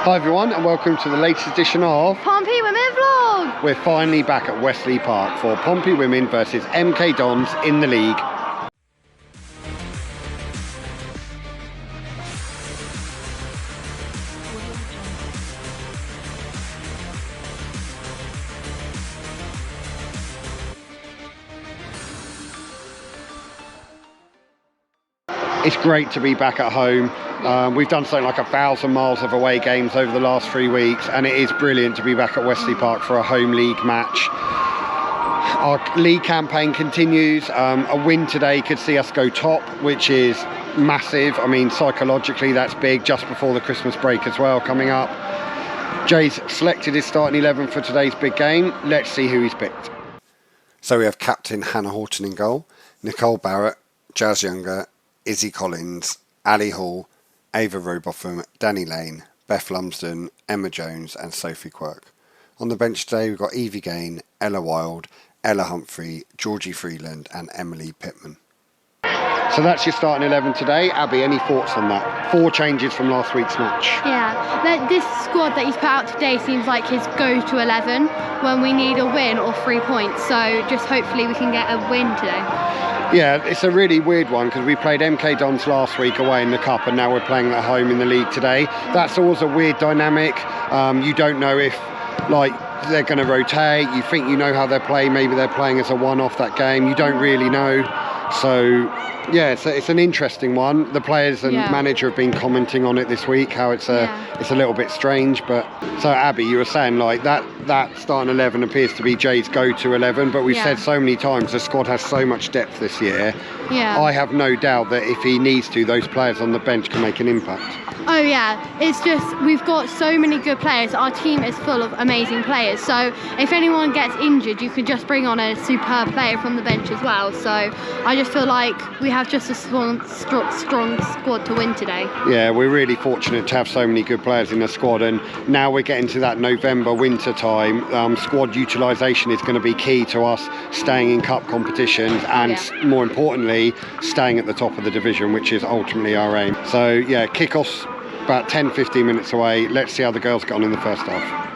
Hi everyone and welcome to the latest edition of Pompey Women Vlog! We're finally back at Wesley Park for Pompey Women versus MK Dons in the league. It's great to be back at home. We've done something like 1,000 miles of away games over the last 3 weeks, and it is brilliant to be back at Wesley Park for a home league match. Our league campaign continues. A win today could see us go top, which is massive. I mean, psychologically that's big, just before the Christmas break as well coming up. Jay's selected his starting 11 for today's big game. Let's see who he's picked. So we have captain Hannah Horton in goal, Nicole Barrett, Jazz Younger, Izzy Collins, Ali Hall, Ava Robotham, Danny Lane, Beth Lumsden, Emma Jones and Sophie Quirk. On the bench today we've got Evie Gain, Ella Wild, Ella Humphrey, Georgie Freeland and Emily Pittman. So that's your starting 11 today. Abby, any thoughts on that? 4 changes from last week's match. Yeah, this squad that he's put out today seems like his go-to 11 when we need a win or 3 points. So just hopefully we can get a win today. Yeah, it's a really weird one because we played MK Dons last week away in the Cup and now we're playing at home in the league today. That's always a weird dynamic. You don't know if they're going to rotate. You think you know how they play. Maybe they're playing as a one-off that game. You don't really know. So yeah, it's an interesting one. The players and manager have been commenting on it this week, how it's a little bit strange. But so Abby, you were saying that starting 11 appears to be Jay's go-to 11, but we've said so many times the squad has so much depth this year. Yeah. I have no doubt that if he needs to, those players on the bench can make an impact. Oh yeah, it's just we've got so many good players. Our team is full of amazing players. So if anyone gets injured, you could just bring on a superb player from the bench as well. So I just feel like we have just a strong squad to win today. Yeah, we're really fortunate to have so many good players in the squad, and now we're getting to that November winter time. Squad utilisation is going to be key to us staying in cup competitions and more importantly staying at the top of the division, which is ultimately our aim. So yeah, kick-off's about 10-15 minutes away. Let's see how the girls got on in the first half.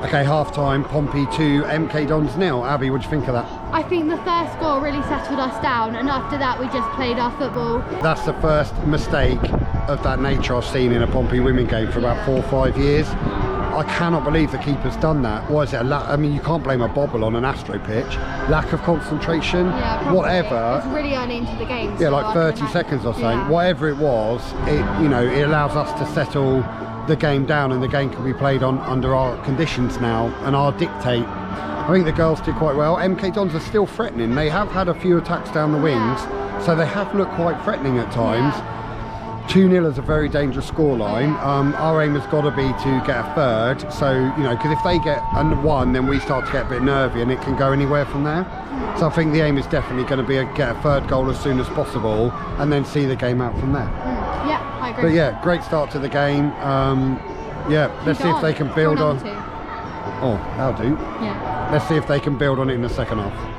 Okay, half-time, Pompey 2, MK Dons 0. Abby, what do you think of that? I think the first goal really settled us down, and after that we just played our football. That's the first mistake of that nature I've seen in a Pompey women game for about 4 or 5 years. I cannot believe the keeper's done that. Why is it I mean, you can't blame a bobble on an Astro pitch. Lack of concentration, Yeah, probably. whatever. It's really early into the game. Yeah, so like I 30 can seconds or something. Yeah. Whatever it was, it allows us to settle the game down, and the game can be played under our conditions now and our dictate. I think the girls did quite well. MK Dons are still threatening. They have had a few attacks down the wings, so they have looked quite threatening at times. 2-0 is a very dangerous scoreline. Our aim has got to be to get a third. So, because if they get a 1, then we start to get a bit nervy and it can go anywhere from there. So I think the aim is definitely going to be get a third goal as soon as possible and then see the game out from there. Yeah, I agree. But yeah, great start to the game. Let's see if they can build on. Oh, that'll do. Yeah. Let's see if they can build on it in the second half.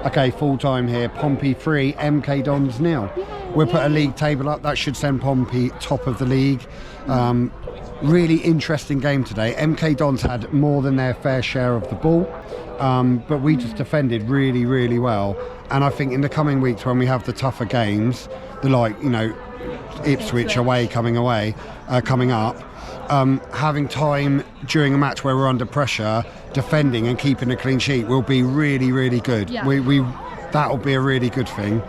Okay, full time here. Pompey 3, MK Dons 0. We'll put a league table up. That should send Pompey top of the league. Really interesting game today. MK Dons had more than their fair share of the ball, but we just defended really, really well. And I think in the coming weeks when we have the tougher games, Ipswich away coming up, having time during a match where we're under pressure, defending and keeping a clean sheet will be really, really good. Yeah. That'll be a really good thing.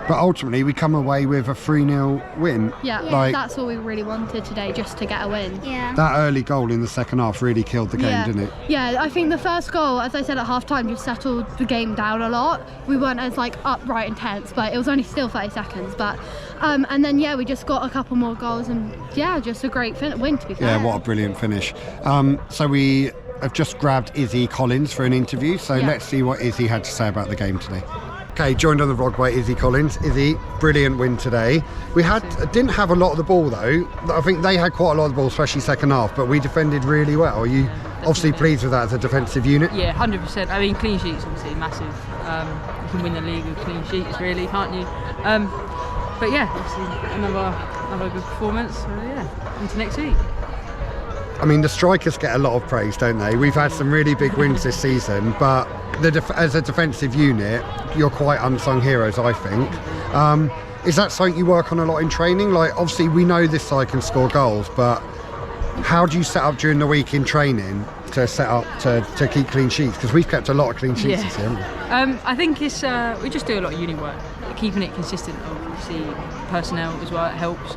But ultimately, we come away with a 3-0 win. Yeah, Like, that's all we really wanted today, just to get a win. Yeah. that early goal in the second half really killed the game, didn't it? Yeah, I think the first goal, as I said at half time, just settled the game down a lot. We weren't as like upright and tense, but it was only still 30 seconds. But and then we just got a couple more goals, and just a great win, to be fair. Yeah, what a brilliant finish. So we have just grabbed Izzy Collins for an interview, so let's see what Izzy had to say about the game today. Okay, joined on the vlog by Izzy Collins. Izzy, brilliant win today. We didn't have a lot of the ball though. I think they had quite a lot of the ball, especially second half, but we defended really well. Are you obviously pleased with that as a defensive unit? Yeah, 100%. I mean, clean sheets obviously massive. You can win the league with clean sheets, really, can't you? But yeah, obviously another good performance. So yeah, into next week. I mean, the strikers get a lot of praise, don't they? We've had some really big wins this season, but as a defensive unit, you're quite unsung heroes, I think. Is that something you work on a lot in training? Like, obviously, we know this side can score goals, but how do you set up during the week in training to set up to keep clean sheets? Because we've kept a lot of clean sheets this year, haven't we? I think it's we just do a lot of uni work, keeping it consistent. Obviously, personnel as well, it helps.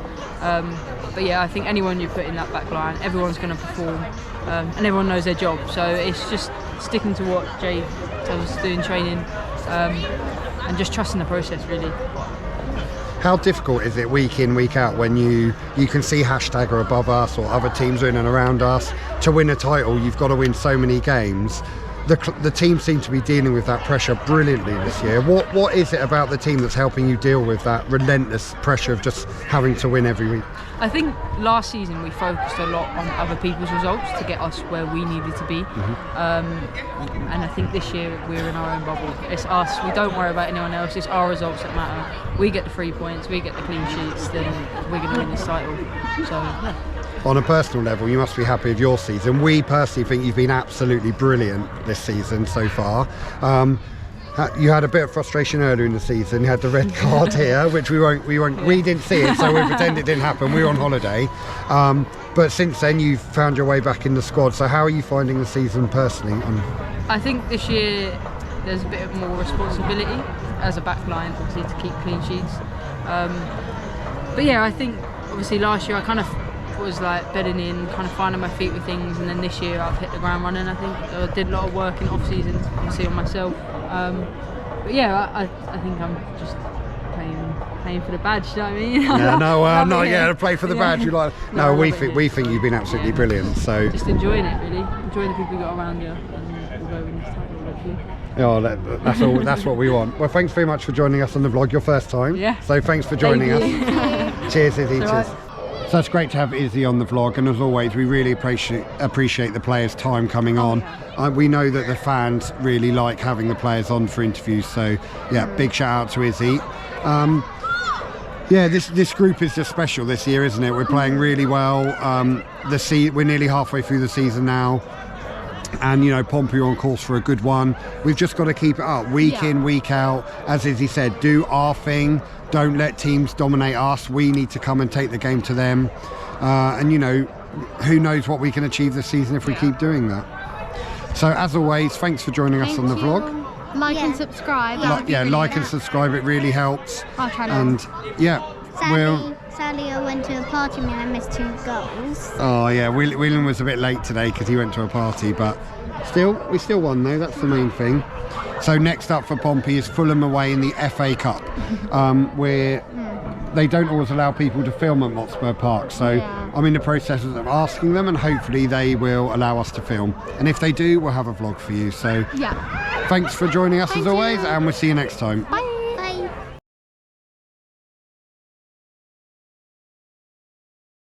But yeah, I think anyone you put in that back line, everyone's going to perform, and everyone knows their job. So it's just sticking to what Jay tells us to do in training, and just trusting the process, really. How difficult is it week in, week out when you can see hashtag are above us or other teams in and around us? To win a title, you've got to win so many games. The team seem to be dealing with that pressure brilliantly this year. What is it about the team that's helping you deal with that relentless pressure of just having to win every week? I think last season we focused a lot on other people's results to get us where we needed to be. And I think this year we're in our own bubble. It's us. We don't worry about anyone else. It's our results that matter. We get the 3 points, we get the clean sheets, then we're going to win this title. So, yeah. On a personal level, you must be happy with your season. We personally think you've been absolutely brilliant this season so far. You had a bit of frustration earlier in the season. You had the red card here, which we didn't see it, so we pretend it didn't happen. We were on holiday. But since then, you've found your way back in the squad. So how are you finding the season personally? I think this year there's a bit more responsibility as a back line, obviously, to keep clean sheets. But yeah, I think obviously last year I kind of was like bedding in, kind of finding my feet with things, and then this year I've hit the ground running. I think I did a lot of work in off season, obviously on myself. But yeah, I think I'm just playing for the badge. You know what I mean? To play for the badge. You like? No, we think you've been absolutely brilliant. So just enjoying it, really, enjoying the people you got around you, and we'll go win this title hopefully. Oh, that's all. That's what we want. Well, thanks very much for joining us on the vlog. Your first time. Yeah. So thanks for joining us. Cheers, Izzy. Cheers. So it's great to have Izzy on the vlog, and as always we really appreciate the players' time coming on. We know that the fans really like having the players on for interviews, so yeah, big shout out to Izzy. This group is just special this year, isn't it? We're playing really well. We're nearly halfway through the season now, and you know, Pompey are on course for a good one. We've just got to keep it up week in, week out. As Izzy said, do our thing. Don't let teams dominate us. We need to come and take the game to them. And you know, who knows what we can achieve this season if we keep doing that. So as always, thanks for joining us on the vlog. Like and subscribe. Like and subscribe. It really helps. I'll try and Sadly, I went to a party and I missed 2 goals. Oh yeah, William was a bit late today because he went to a party, but we still won though. That's the main thing. So next up for Pompey is Fulham away in the FA Cup, where they don't always allow people to film at Hotspur Park. So I'm in the process of asking them, and hopefully they will allow us to film. And if they do, we'll have a vlog for you. So thanks for joining us as always, and we'll see you next time. Bye.